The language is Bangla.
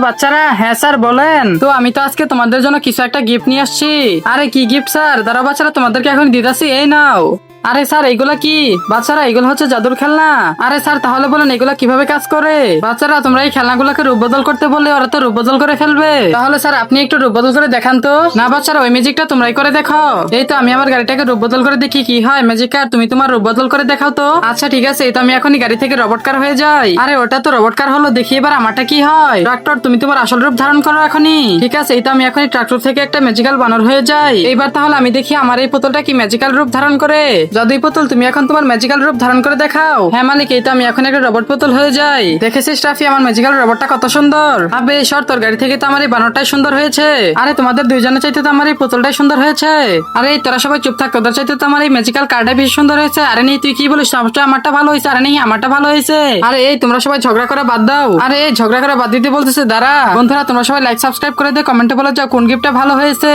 বাচ্চারা, হ্যাঁ স্যার বলেন। তো আমি তো আজকে তোমাদের জন্য কিছু একটা গিফট নিয়ে আসছি। আরে কি গিফট স্যার? দাঁড়াও বাচ্চারা, তোমাদেরকে এখন দিতেছি, এই নাও। আরে স্যার এগুলা কি? বাচ্চারা এগুলো হচ্ছে জাদুর খেলনা। আরে স্যার তাহলে বলেন এগুলা কিভাবে কাজ করে? বাচ্চারা তোমরা এই খেলনাগুলোকে রূপ বদল করতে বললে ওরা তো রূপ বদল করে ফেলবে। তাহলে স্যার আপনি একটু রূপ বদল করে দেখান তো। না বাচ্চারা, ওই ম্যাজিকটা তোমরাই করে দেখো। এই তো আমি আমার গাড়িটাকে রূপ বদল করে দেখি কি হয়। ম্যাজিক কার, তুমি তোমার রূপ বদল করে দেখাও তো। আচ্ছা ঠিক আছে, এই তো আমি এখনই গাড়ি থেকে রোবট কার হয়ে যাই। আরে ওটা তো রোবট কার হলো, দেখি এবার আমারটা কি হয়। ট্রাক্টর, তুমি তোমার আসল রূপ ধারণ করো এখনই। ঠিক আছে, এই তো আমি এখনই ট্রাক্টর থেকে একটা ম্যাজিক্যাল বানর হয়ে যাই। এইবার তাহলে আমি দেখি আমার এই পুতুলটা কি ম্যাজিক্যাল রূপ ধারণ করে। জাদুই পুতুল, তুমি এখন তোমার ম্যাজিক্যাল রূপ ধারণ করে দেখাও। হ্যাঁ মালিক, এই তো আমি এখন একটা রোবট পুতুল হয়ে যাই। দেখেছিস রাফি, আমার ম্যাজিক্যাল রোবটটা কত সুন্দর। আবে সর, তোর গাড়ি থেকে তো আমার এই বানরটাই সুন্দর হয়েছে। আরে তোমাদের দুইজনের চাইতে তো আমার এই পুতুলটাই সুন্দর হয়েছে। আরে তোরা সবাই চুপ থাক, তোদের চাইতে তো আমার এই ম্যাজিক্যাল কারটাই বেশি সুন্দর হয়েছে। আরে নেই, তুই কি বলিস? সবটা আমারটা ভালো হয়েছে। আরে নেই, আমারটা ভালো হয়েছে। আরে এই তোমরা সবাই ঝগড়া করা বাদ দাও। আরে এই ঝগড়া করা বাদ দিতে বলতেছে, দাঁড়া। বন্ধুরা তোমরা সবাই লাইক সাবস্ক্রাইব করে দিয়ে কমেন্টে বলে যাও কোন গিফটটা ভালো হয়েছে।